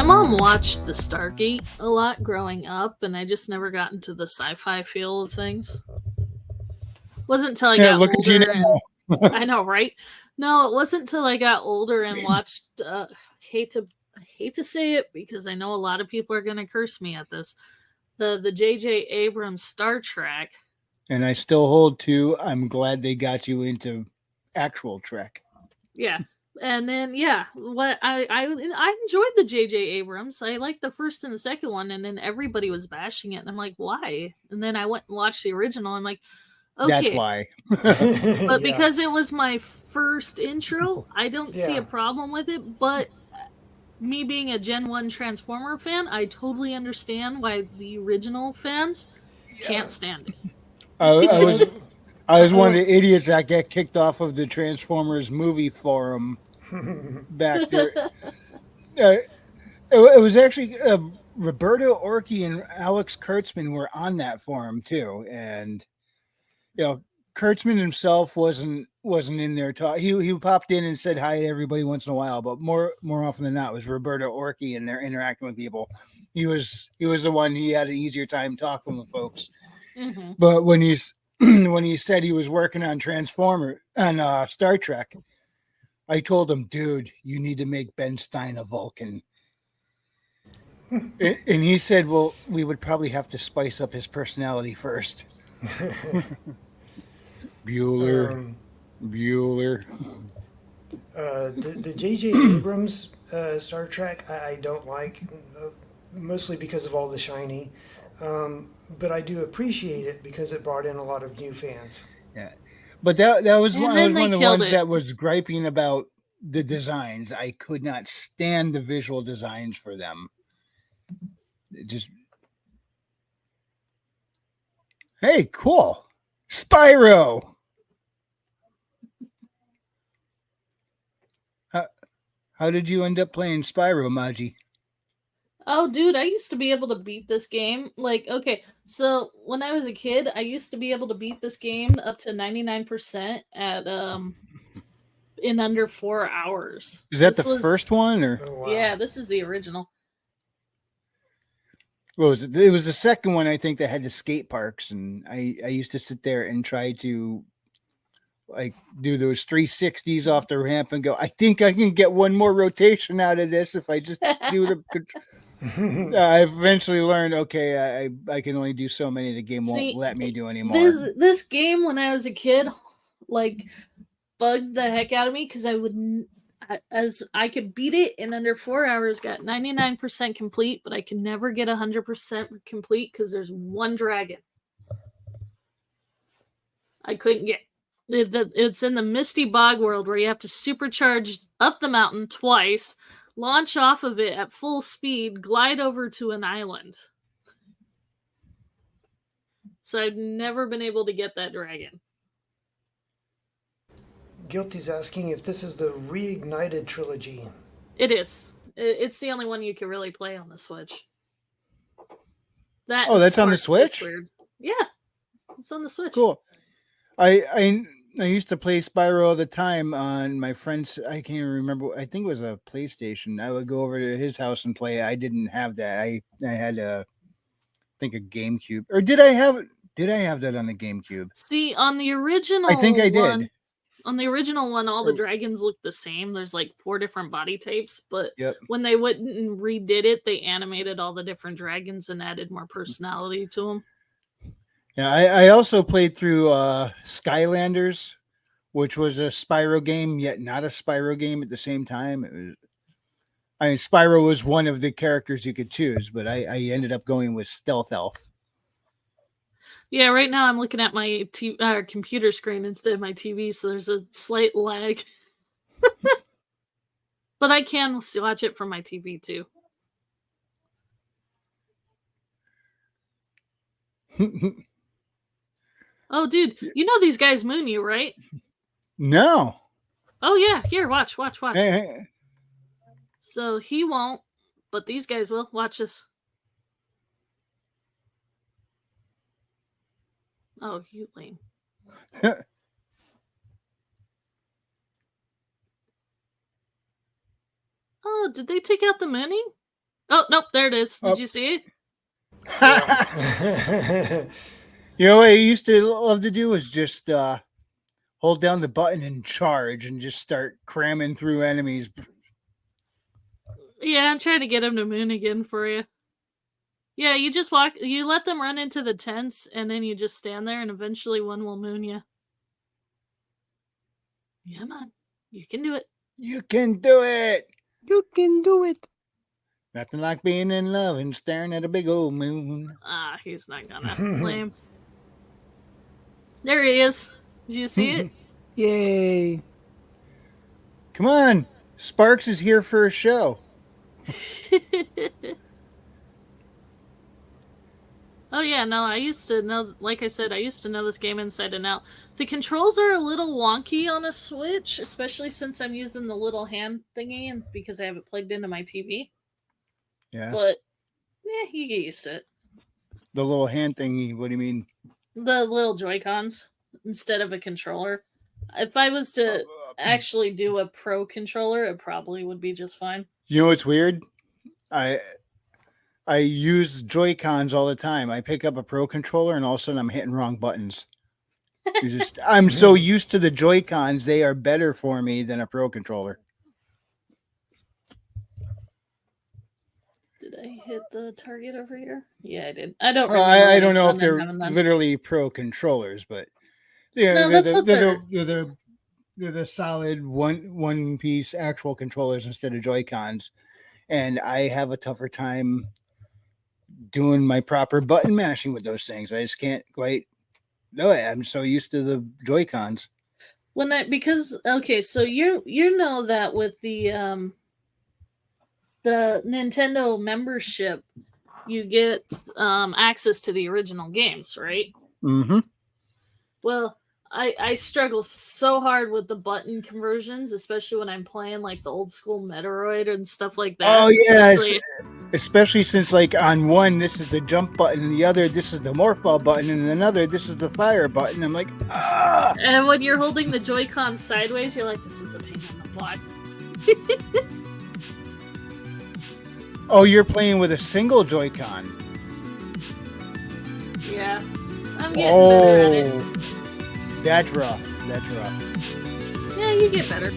mom watched the Stargate a lot growing up, and I just never got into the sci-fi feel of things. Wasn't until I got Look at you older and now. I know, right? No, it wasn't until I got older and watched. Hate to hate to say it because I know a lot of people are going to curse me at this. The J.J. Abrams Star Trek. And I still hold to, I'm glad they got you into actual Trek. Yeah. And then what I enjoyed the J.J. Abrams. I liked the first and the second one, and then everybody was bashing it, and I'm like, why? And then I went and watched the original. I'm like, That's okay, why. but Yeah. because it was my first intro, I don't see Yeah. a problem with it. But me being a Gen 1 Transformer fan, I totally understand why the original fans can't stand it. I was Uh, I was one of uh, the idiots that got kicked off of the Transformers movie forum back there. It was actually Roberto Orci and Alex Kurtzman were on that forum too, and you know Kurtzman himself wasn't in there. He popped in and said hi to everybody once in a while, but more often than not it was Roberto Orci and they're interacting with people. He was the one. He had an easier time talking with folks. Mm-hmm. But when he's when he said he was working on Transformer and Star Trek, I told him, dude, you need to make Ben Stein a Vulcan. And he said, well, we would probably have to spice up his personality first. Bueller. um, Bueller. the J.J. Abrams Star Trek, I don't like, mostly because of all the shiny. But I do appreciate it because it brought in a lot of new fans. Yeah. But that was And one I then was they one of the killed ones it. that was griping about the designs. I could not stand the visual designs for them. It just hey, cool. Spyro. How did you end up playing Spyro, Maji? Oh, dude, I used to be able to beat this game. Like, okay, so when I was a kid, I used to be able to beat this game up to 99% at in under 4 hours. Is that This the was first one or Oh wow! yeah, this is the original. what was it? It was the second one I think that had the skate parks, and I used to sit there and try to like do those 360s off the ramp and go. I think I can get one more rotation out of this if I just do the. I eventually learned. Okay, I can only do so many. The game won't See, let me do anymore. this game when I was a kid, like bugged the heck out of me because I would as I could beat it in under 4 hours, got 99% complete, but I can never get 100% complete because there's one dragon I couldn't get. It's in the Misty Bog world where you have to supercharge up the mountain twice, launch off of it at full speed, glide over to an island. So I've never been able to get that dragon. Guilty's asking if this is the reignited trilogy. It is. It's the only one you can really play on the Switch. That Oh, and that's on the Sparks gets Switch. weird. Yeah, it's on the Switch. Cool. I used to play Spyro all the time on my friend's. I can't even remember. I think it was a PlayStation. I would go over to his house and play. I didn't have that. I had I think a GameCube. Or did I have? Did I have that on the GameCube? See, on the original I think I did. one, all the Or- dragons look the same. There's like 4 different body types, but Yep. when they went and redid it, they animated all the different dragons and added more personality to them. Yeah, I also played through Skylanders, which was a Spyro game, yet not a Spyro game at the same time. I mean, Spyro was one of the characters you could choose, but I ended up going with Stealth Elf. Yeah, right now I'm looking at my computer screen instead of my TV, so there's a slight lag. But I can watch it from my TV too. Oh, dude, you know these guys moon you, right? No. Oh yeah, here, watch. Hey. So he won't, but these guys will. Watch this. Oh, you lame. Oh, did they take out the mooning? Oh, nope, there it is. Did Oh. you see it? Yeah. You know what I used to love to do is just hold down the button and charge and just start cramming through enemies. Yeah, I'm trying to get him to moon again for you. Yeah, you just you let them run into the tents, and then you just stand there, and eventually one will moon you. Yeah, man, you can do it. You can do it. You can do it. Nothing like being in love and staring at a big old moon. Ah, he's not gonna. Lame. There he is. Did you see it? Yay. Come on. Sparks is here for a show. Oh yeah, no, I used to know, like I said, I used to know this game inside and out. The controls are a little wonky on a Switch, especially since I'm using the little hand thingy and because I have it plugged into my TV. Yeah. But, yeah, you get used to it. The little hand thingy. What do you mean? The little Joy-Cons instead of a controller. If I was to actually do a pro controller, it probably would be just fine. You know what's weird? I use Joy-Cons all the time. I pick up a Pro controller and all of a sudden I'm hitting wrong buttons. I'm so used to the Joy-Cons, they are better for me than a Pro controller. Did I hit the target over here? Yeah, I did. I don't Well, remember. I don't know if what they're I've done. literally Pro controllers, but yeah, No, that's what they're the solid one piece actual controllers instead of Joy-Cons. And I have a tougher time doing my proper button mashing with those things. I just can't quite do it. I'm so used to the Joy-Cons. Because okay, so you know that with the Nintendo membership, you get access to the original games, right? Mm-hmm. Well, I struggle so hard with the button conversions, especially when I'm playing like the old school Metoroid and stuff like that. Oh yeah, especially since like on one this is the jump button, and the other this is the morph ball button, and another this is the fire button. I'm like, ah. And when you're holding the Joy-Con sideways, you're like, this is a pain in the butt. Oh, you're playing with a single Joy-Con. Yeah, I'm getting better at it. That's rough. That's rough. Yeah, you get better.